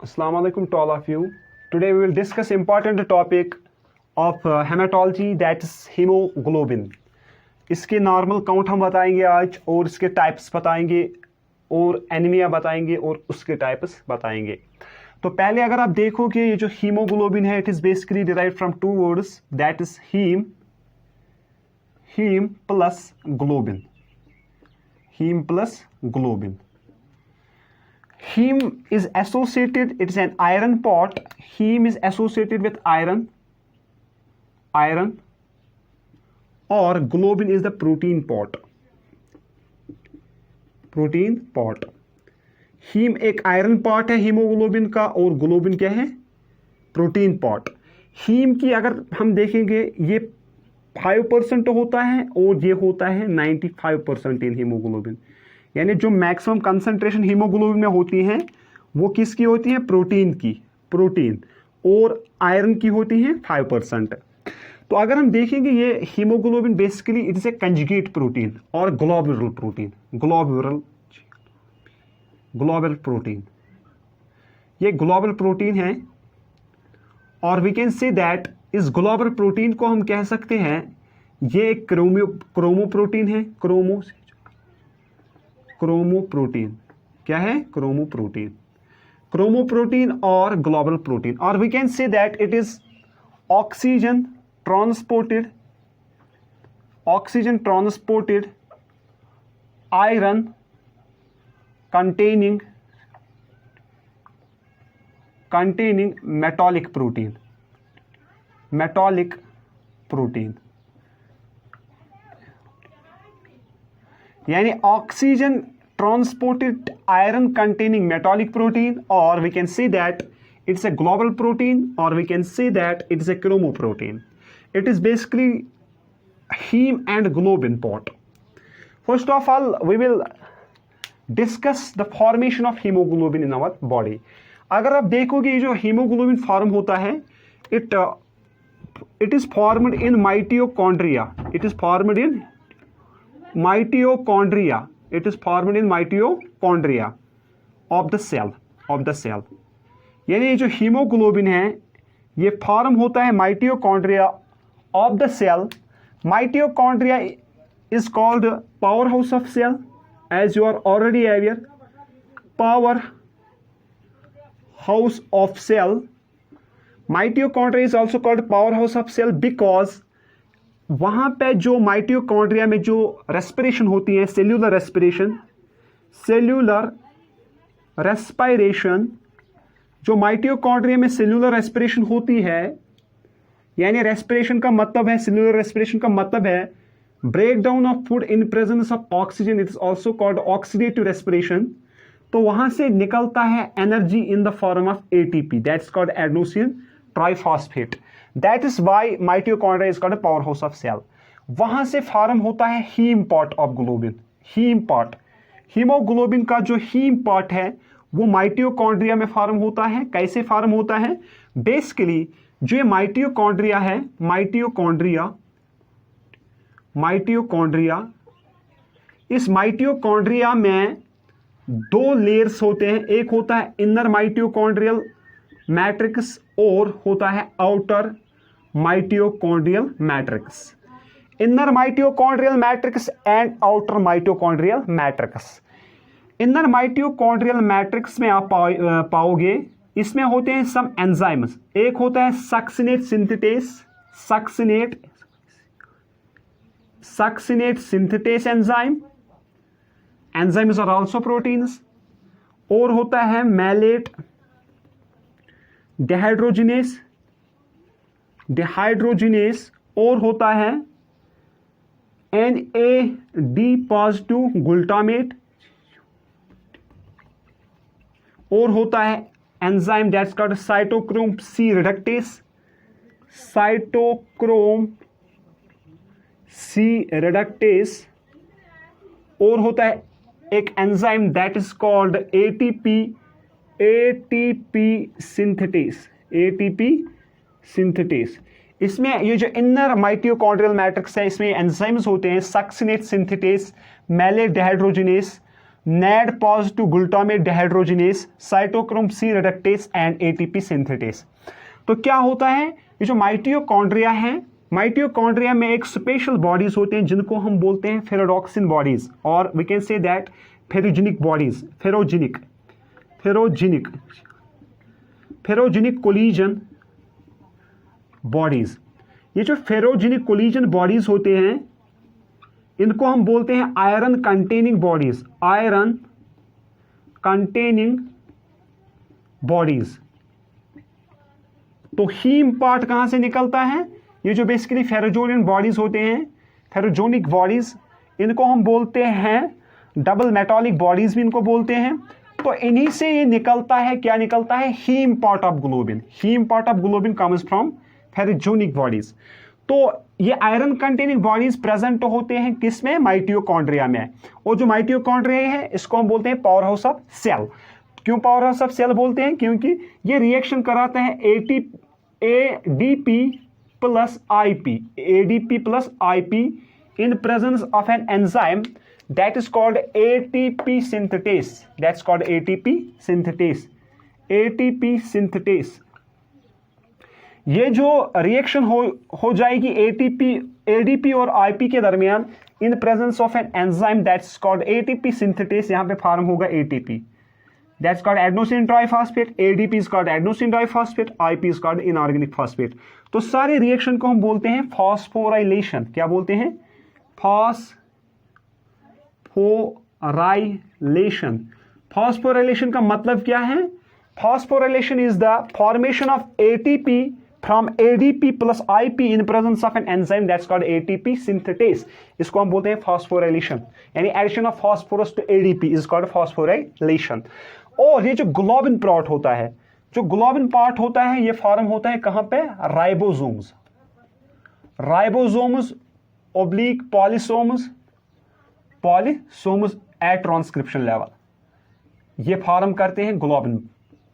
Assalamu alaikum to all of you. Today we will discuss important topic of hematology, that is hemoglobin. इसके normal count हम बताएंगे आज और इसके types बताएंगे और एनीमिया बताएंगे और उसके टाइप्स बताएंगे। तो पहले अगर आप देखो कि ये जो हीमोग्लोबिन है, it is basically derived from two words, that is heme plus globin. Heme plus globin. Heme is associated, it is an iron pot. Heme is associated with iron, or globin is the protein pot. Heme एक iron part है haemoglobin का और globin क्या है? Protein part. Haem की अगर हम देखेंगे ये 5% होता है और ये होता है 95% इन हीमोग्लोबिन। यानी जो मैक्सिमम कंसंट्रेशन हीमोग्लोबिन में होती है वो किसकी होती है? प्रोटीन और आयरन की होती है 5%। तो अगर हम देखेंगे ये haemoglobin basically it is a conjugate protein और ग्लोब्यूलर प्रोटीन। ये ग्लोबल प्रोटीन है और वी कैन से दैट इस ग्लोबल प्रोटीन को हम कह सकते हैं ये एक क्रोमोप्रोटीन है। क्रोमोप्रोटीन क्या है? क्रोमोप्रोटीन और ग्लोबल प्रोटीन। और we can say that it is oxygen transported iron containing metallic protein। यानी oxygen transported iron containing metallic protein, और we can say that it's a global protein, और we can say that it's a chromoprotein. It is basically heme and globin part. First of all we will discuss the formation of haemoglobin in our body. अगर आप देखोगे ये जो haemoglobin form होता है it is formed in mitochondria. It is formed in mitochondria of the cell। यानी ये जो हीमोग्लोबिन है ये फॉर्म होता है mitochondria of the cell. Mitochondria is called power house of cell, as you are already aware। power house of cell, mitochondria is also called power house of cell because वहां पे जो mitochondria में जो respiration होती है, cellular respiration, जो mitochondria में cellular respiration होती है, यानी रेस्पिरेशन का मतलब है, सेल्यूलर रेस्पिरेशन का मतलब है breakdown of food in presence of oxygen. It is also called oxidative respiration. तो वहां से निकलता है energy in the form of ATP, that's called adenosine triphosphate. That is why mitochondria is called power house of cell. वहां से form होता है heme part of globin. Haemoglobin का जो हीम पार्ट है वो माइटोकॉन्ड्रिया में फॉर्म होता है। कैसे फॉर्म होता है? बेसिकली जो माइटोकॉन्ड्रिया है, माइटोकॉन्ड्रिया, इस माइटोकॉन्ड्रिया में दो लेयर्स होते हैं। एक होता है इनर माइटोकॉन्ड्रियल मैट्रिक्स और होता है outer mitochondrial matrix. Inner mitochondrial matrix and outer mitochondrial matrix. Inner mitochondrial matrix में आप पाओगे इसमें होते हैं सम एंजाइम्स। एक होता है succinate synthetase enzyme. Enzymes are also proteins. और होता है मैलेट डिहाइड्रोजिनेस और होता है NAD पॉजिटिव ग्लूटामेट, और होता है enzyme that's called cytochrome C reductase, और होता है एक enzyme that is called ATP synthetase. इसमें ये जो इनर माइटोकॉन्ड्रियल मैट्रिक्स है इसमें एंजाइम्स होते हैं succinate synthetase, malate dehydrogenase, NAD positive glutamate dehydrogenase, cytochrome C reductase and ATP synthetase। तो क्या होता है, ये जो माइटोकॉन्ड्रिया है, माइटोकॉन्ड्रिया में एक स्पेशल बॉडीज होते हैं जिनको हम बोलते हैं फेरोडॉक्सिन बॉडीज, और we can say that ferrogenic bodies, ferrogenic collision bodies. ये जो फेरोजेनिक कोलिजन बॉडीज होते हैं इनको हम बोलते हैं iron containing bodies, iron containing bodies. तो हीम पार्ट कहां से निकलता है, ये जो बेसिकली फेरोजोनियन बॉडीज होते हैं, फेरोजोनिक बॉडीज, इनको हम बोलते हैं डबल मेटालिक बॉडीज भी इनको बोलते हैं। तो इन्हीं से ये निकलता है, क्या निकलता है, heme part of globin. Heme part of globin comes from ferrogenic bodies. तो ये आयरन कंटेनिंग बॉडीज प्रेजेंट होते हैं किसमें, माइटोकॉन्ड्रिया में। और जो माइटोकॉन्ड्रिया है इसको हम बोलते हैं पावर हाउस ऑफ सेल। क्यों पावर हाउस ऑफ सेल बोलते हैं, क्योंकि ये रिएक्शन कराते हैं ADP plus IP in presence of an enzyme that is called ATP synthetase, that's called ATP synthetase। ये जो रिएक्शन हो जाएगी ADP और IP के दरमियान इन presence of an enzyme that's called ATP synthetase. यहां पे फॉर्म होगा ATP, that's called adenosine triphosphate, ADP is called adenosine diphosphate, IP is called inorganic phosphate. तो सारे रिएक्शन को हम बोलते हैं फॉस्फोराइलेशन। क्या बोलते हैं, फॉस्फोराइलेशन। फॉस्फोराइलेशन का मतलब क्या है, phosphorylation is the formation of ATP from ADP plus IP in presence of an enzyme that's called ATP synthetase। इसको हम बोलते हैं फॉस्फोराइलेशन, यानी addition of phosphorus to ADP is called phosphorylation. और ये जो ग्लोबिन पार्ट होता है, जो ग्लोबिन पार्ट होता है ये फॉर्म होता है कहां पे, ribosomes oblique polysomes at transcription level, ये फॉर्म करते हैं ग्लोबिन।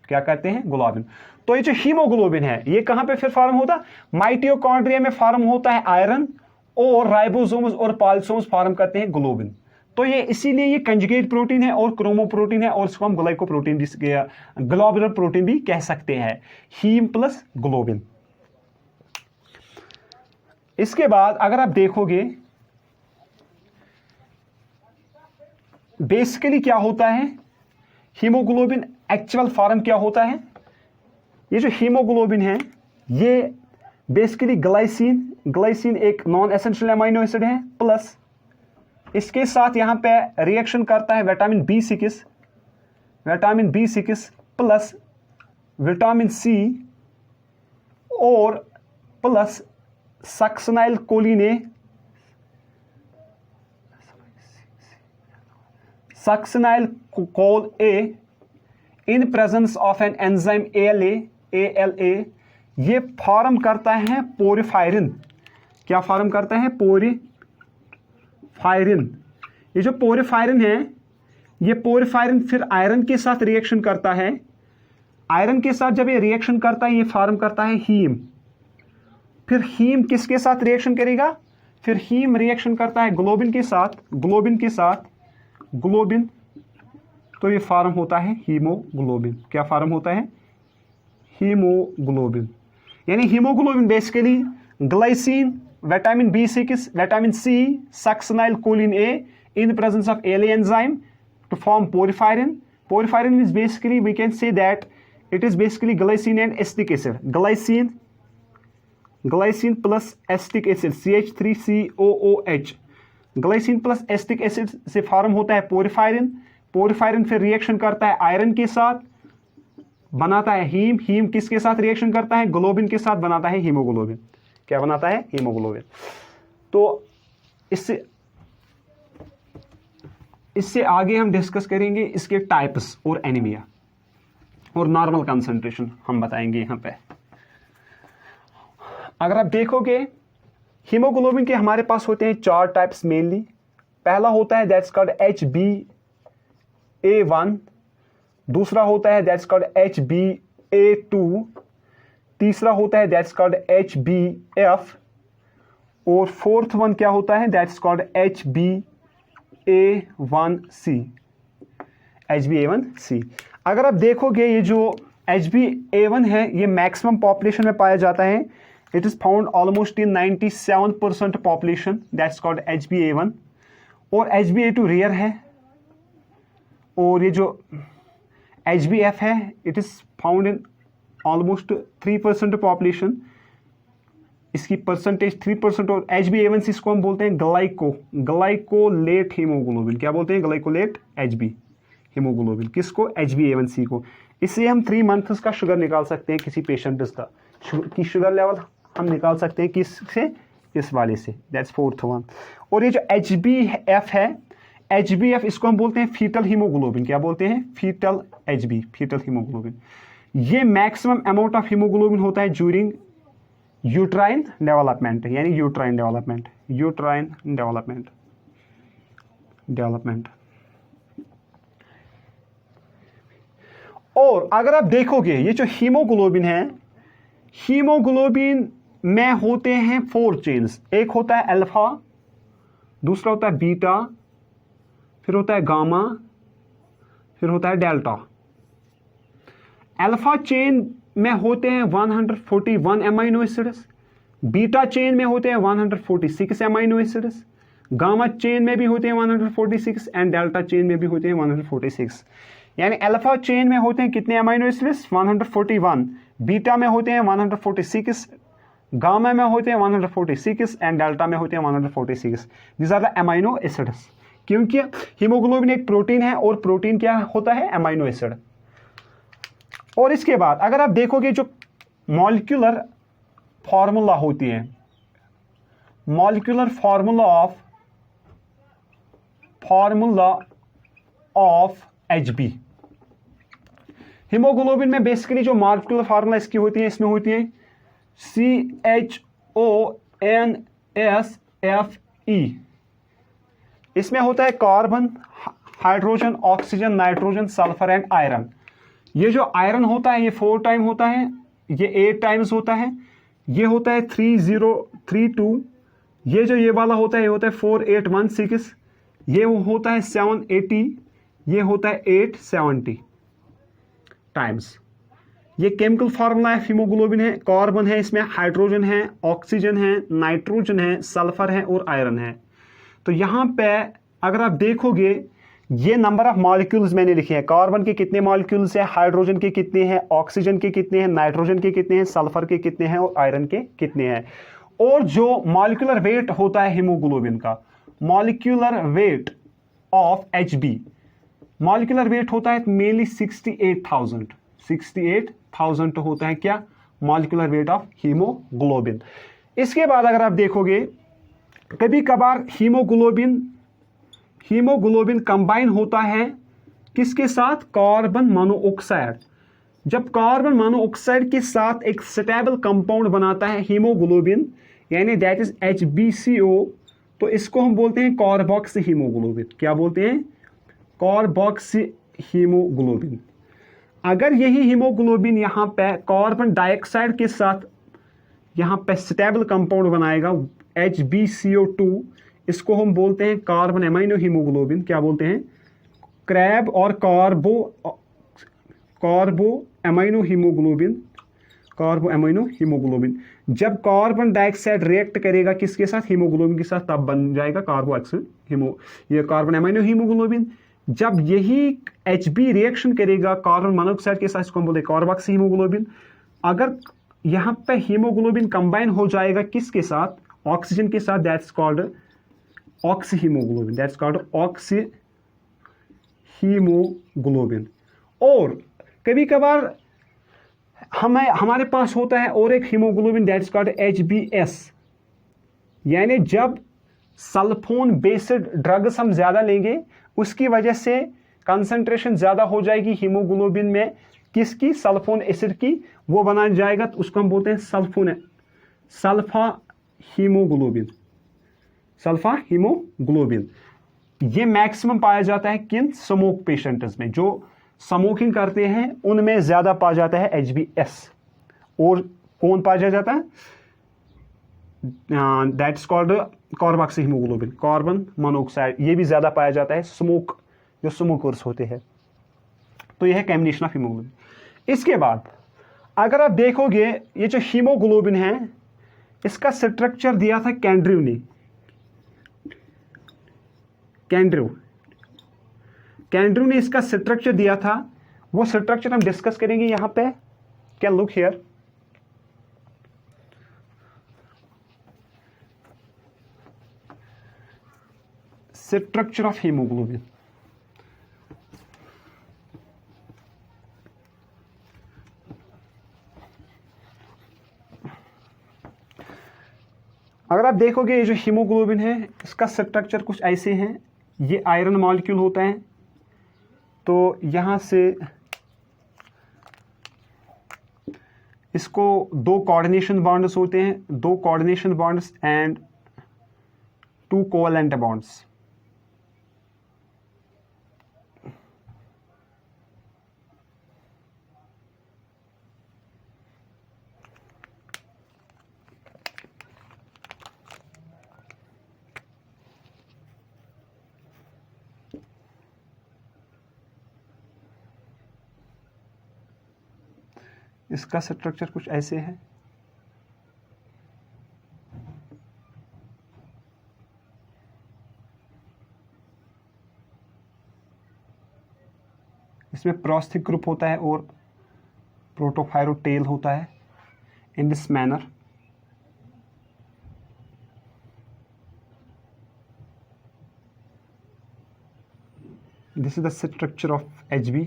क्या करते हैं, ग्लोबिन। तो ये जो हीमोग्लोबिन है ये कहां पे फिर फॉर्म होता है, माइटोकॉन्ड्रिया में फॉर्म होता है आयरन, और राइबोसोम्स और पॉलीसोम्स फॉर्म करते हैं ग्लोबिन। तो ये इसीलिए ये कंजुगेट प्रोटीन है और क्रोमोप्रोटीन है, और इसको हम ग्लाइकोप्रोटीन भी, ग्लोबुलर प्रोटीन भी कह सकते हैं, हीम प्लस ग्लोबिन। इसके बाद अगर आप देखोगे बेसिकली क्या होता है, हीमोग्लोबिन एक्चुअल फॉर्म क्या होता है, ये जो हीमोग्लोबिन है ये बेसिकली ग्लाइसिन एक नॉन एसेंशियल अमीनो एसिड है, प्लस इसके साथ यहां पे रिएक्शन करता है vitamin B6 plus vitamin C और plus succinyl co A in presence of an enzyme ALA। ये फॉर्म करता है पोरिफायरिन। क्या फॉर्म करता है, पोरिफायरिन। ये जो पोरिफायरिन है ये पोरिफायरिन फिर आयरन के साथ रिएक्शन करता है, आयरन के साथ जब ये रिएक्शन करता है ये फॉर्म करता है हीम। फिर हीम किसके साथ रिएक्शन करेगा, फिर हीम रिएक्शन करता है ग्लोबिन के साथ, ग्लोबिन, तो ये फॉर्म होता है हीमोग्लोबिन। क्या फॉर्म होता है, हीमोग्लोबिन। यानी haemoglobin basically glycine, vitamin B6, vitamin C, succinyl choline A in the presence of ALA enzyme to form porphyrin. Porphyrin is basically, we can say that it is basically glycine and acetic acid. Glycine plus acetic acid, CH3COOH। Glycine plus acetic acid से form होता है पोरिफायरिन फिर reaction करता है iron के साथ, बनाता है हीम किसके साथ रिएक्शन करता है, ग्लोबिन के साथ बनाता है हीमोग्लोबिन। क्या बनाता है, हीमोग्लोबिन। तो इससे आगे हम डिस्कस करेंगे इसके टाइप्स और एनीमिया और नॉर्मल कंसंट्रेशन हम बताएंगे यहां पे। अगर आप देखोगे हीमोग्लोबिन के हमारे पास होते हैं 4 टाइप्स मेनली। पहला होता है दैट्स कॉल्ड HbA1, दूसरा होता है दैट्स कॉल्ड HbA2, तीसरा होता है दैट्स कॉल्ड HbF, और फोर्थ वन क्या होता है दैट्स कॉल्ड HbA1c। HbA1c। अगर आप देखोगे ये जो HbA1 है ये मैक्सिमम पॉपुलेशन में पाया जाता है। It is found almost in 97% population, that's called HbA1। और HbA2 रेयर है। और ये जो HbF है it is found in almost 3% population, इसकी परसेंटेज 3%। और HbA1c इसको हम बोलते हैं ग्लाइकोलेट हीमोग्लोबिन। क्या बोलते हैं? Glycolate HB haemoglobin. किसको? HbA1c को। इससे हम 3 मंथ्स का शुगर निकाल सकते हैं किसी पेशेंट का, की शुगर लेवल हम निकाल सकते हैं किससे? इस वाले से, दैट्स 4th वन। और ये जो HbF है, HbF इसको हम बोलते हैं फीटल हीमोग्लोबिन। क्या बोलते हैं? Fetal HB, fetal haemoglobin. ये मैक्सिमम अमाउंट ऑफ हीमोग्लोबिन होता है ज्यूरिंग यूट्राइन डेवलपमेंट, यानी यूट्राइन डेवलपमेंट। और अगर आप देखोगे ये जो हीमोग्लोबिन है, हीमोग्लोबिन में होते हैं 4 चेन्स। एक होता है अल्फा, दूसरा होता है बीटा, फिर होता है गामा, फिर होता है डेल्टा। अल्फा चेन में होते हैं 141 अमीनो एसिड्स, बीटा चेन में होते हैं 146 अमीनो एसिड्स, गामा चेन में भी होते हैं 146 एंड डेल्टा चेन में भी होते हैं 146। यानी अल्फा चेन में होते हैं कितने अमीनो एसिड्स? 141, बीटा में होते हैं 146, गामा में होते हैं 146 एंड डेल्टा में होते हैं 146। This are the amino acids. क्योंकि हीमोग्लोबिन एक प्रोटीन है और प्रोटीन क्या होता है? Amino acid. और इसके बाद अगर आप देखोगे जो मॉलिक्यूलर फार्मूला होती है, molecular formula of HB, haemoglobin में बेसिकली जो मॉलिक्यूलर फार्मूला इसकी होती है, इसमें होती है CHONSFE। इसमें होता है carbon, hydrogen, oxygen, nitrogen, sulphur and iron. ये जो आयरन होता है ये 4 टाइम होता है, ये 8 टाइम्स होता है, ये होता है 3032, ये जो ये वाला होता है ये होता है 4816, ये होता है 780, ये होता है 870 टाइम्स। ये केमिकल फार्मूला है, हीमोग्लोबिन है, कार्बन है, इसमें हाइड्रोजन है, ऑक्सीजन है, नाइट्रोजन है, सल्फर है और आयरन है। तो यहाँ पे अगर आप देखोगे ये नंबर ऑफ मॉलिक्यूल्स मैंने लिखे हैं। कार्बन के कितने मॉलिक्यूल्स हैं, हाइड्रोजन के कितने हैं, ऑक्सीजन के कितने हैं, नाइट्रोजन के कितने हैं, सल्फर के कितने हैं और आयरन के कितने हैं। और जो मॉलिक्यूलर वेट होता है हीमोग्लोबिन का, molecular weight of HB, molecular weight होता है मेनली 68,000 होता है क्या? Molecular weight of haemoglobin. इसके बाद अगर आप देखोगे कभी कभार हीमोग्लोबिन कंबाइन होता है किसके साथ? Carbon monoxide. जब कार्बन मोनोऑक्साइड के साथ एक स्टेबल कंपाउंड बनाता है हीमोग्लोबिन, यानी दैट इज HbCO, तो इसको हम बोलते हैं कार्बोक्सी हीमोग्लोबिन। क्या बोलते हैं? Carboxy haemoglobin. अगर यही हीमोग्लोबिन यहाँ पे कार्बन डाइऑक्साइड के साथ यहाँ पे स्टेबल कंपाउंड बनाएगा HbCO2, इसको हम बोलते हैं कार्बन एमाइनो हीमोग्लोबिन। क्या बोलते हैं? क्रैब और कार्बो एमाइनो हीमोग्लोबिन। जब कार्बन डाइऑक्साइड रिएक्ट करेगा किसके साथ? हीमोग्लोबिन के साथ, तब बन जाएगा कार्बोक्सिल ये कार्बन एमाइनो हीमोग्लोबिन। जब यही HB रिएक्शन करेगा कार्बन मोनोऑक्साइड के साथ, इसको हम बोलते हैं कार्बोक्सी हीमोग्लोबिन। अगर यहाँ पे हीमोग्लोबिन कंबाइन हो जाएगा किसके साथ? ऑक्सीजन के साथ, दैट्स कॉल्ड ऑक्सी हीमोग्लोबिन। और कभी कभार हमारे पास होता है और एक हीमोग्लोबिन, दैट्स कॉल्ड HBS। यानी जब सल्फोन बेस्ड ड्रग्स हम ज्यादा लेंगे उसकी वजह से कंसंट्रेशन ज्यादा हो जाएगी हीमोग्लोबिन में, किसकी? सल्फोन एसिड की, वो बना जाएगा, तो उसको हम बोलते हैं सल्फा हीमोग्लोबिन। ये मैक्सिमम पाया जाता है किन? स्मोक पेशेंट्स में, जो स्मोकिंग करते हैं उनमें ज्यादा पाया जाता है HbS। और कौन पाया जाता है? That's called carboxy haemoglobin, carbon monoxide. ये भी ज्यादा पाया जाता है जो स्मोकर्स होते हैं। तो यह है कॉम्बिनेशन ऑफ हीमोग्लोबिन। इसके बाद अगर आप देखोगे ये जो हीमोग्लोबिन है इसका स्ट्रक्चर दिया था कैंड्रू ने। कैंड्रू ने इसका स्ट्रक्चर दिया था, वो स्ट्रक्चर हम डिस्कस करेंगे यहां पे। Can look here, structure of haemoglobin. अगर आप देखोगे ये जो हीमोग्लोबिन है इसका स्ट्रक्चर कुछ ऐसे हैं। ये आयरन मॉलिक्यूल होता है, तो यहां से इसको दो कोऑर्डिनेशन बॉन्ड्स होते हैं, दो coordination bonds and two covalent bonds. इसका स्ट्रक्चर कुछ ऐसे है। इसमें प्रोस्थिक ग्रुप होता है और प्रोटोफायरोटेल होता है in this manner. This is the structure of HB।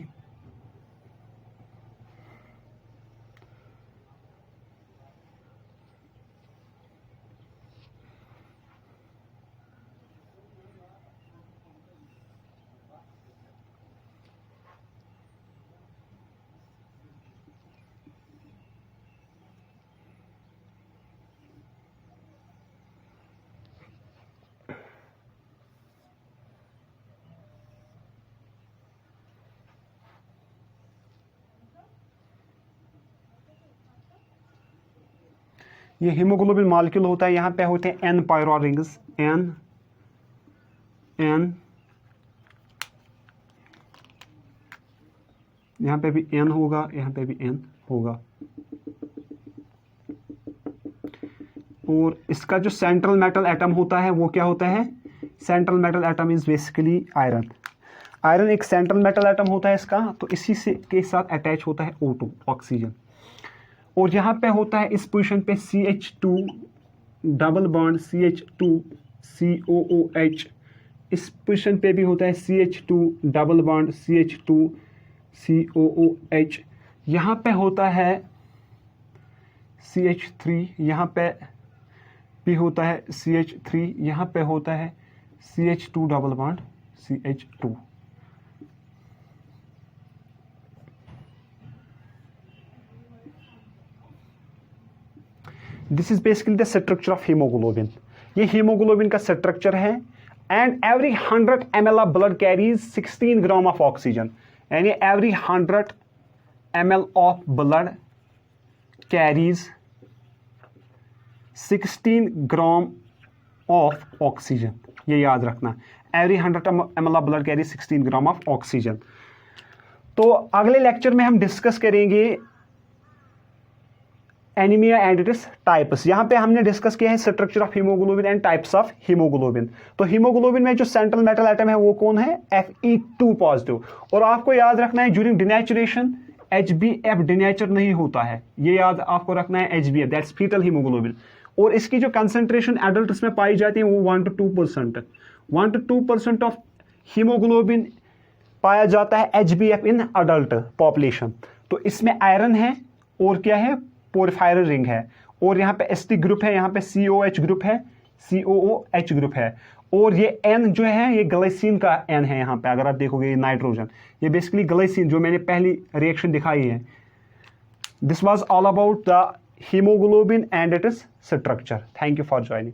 ये हीमोग्लोबिन मॉलिक्यूल होता है, यहाँ पे होते हैं N पायरो रिंग्स, N यहाँ पे भी N होगा, यहाँ पे भी N होगा। और इसका जो सेंट्रल मेटल एटम होता है वो क्या होता है? Central metal atom is basically iron. Iron एक सेंट्रल मेटल एटम होता है इसका, तो इसी से के साथ अटैच होता है O2 ऑक्सीजन। और यहाँ पे होता है इस पोजीशन पे CH2 double bond CH2 COOH। इस पोजीशन पे भी होता है CH2 double bond CH2 COOH। यहाँ पे होता है CH3, यहाँ पे भी होता है CH3, यहाँ पे होता है CH2 double bond CH2। This is basically the structure of haemoglobin. ये हीमोग्लोबिन का स्ट्रक्चर है। And every 100 ml of blood carries 16 gram of oxygen, यानी every 100 ml of blood carries 16 gram of oxygen. ये याद रखना, every 100 ml of blood carries 16 gram of oxygen. तो अगले lecture में हम डिस्कस करेंगे एनीमिया एंड इट्स टाइप्स। यहाँ पे हमने डिस्कस किया है structure of haemoglobin and types of haemoglobin. तो हीमोग्लोबिन में जो सेंट्रल मेटल एटम है वो कौन है? Fe2 positive. और आपको याद रखना है ड्यूरिंग डिनेचुरेशन HbF डिनेचर नहीं होता है, ये याद आपको रखना है। HbF that's fetal haemoglobin. और इसकी जो कंसेंट्रेशन एडल्ट्स में पाई जाती है वो 1 to 2%। 1 to 2% ऑफ हीमोग्लोबिन पाया जाता है HbF इन अडल्ट पॉपुलेशन। तो इसमें आयरन है और क्या है? पोरफायर रिंग है। और यहाँ पे St ग्रुप है, यहाँ पे COH ग्रुप है, COOH ग्रुप है। और ये N जो है ये ग्लाइसिन का N है। यहाँ पे अगर आप देखोगे ये नाइट्रोजन, ये बेसिकली ग्लाइसिन जो मैंने पहली रिएक्शन दिखाई है। This was all about the haemoglobin and its structure. Thank you for joining.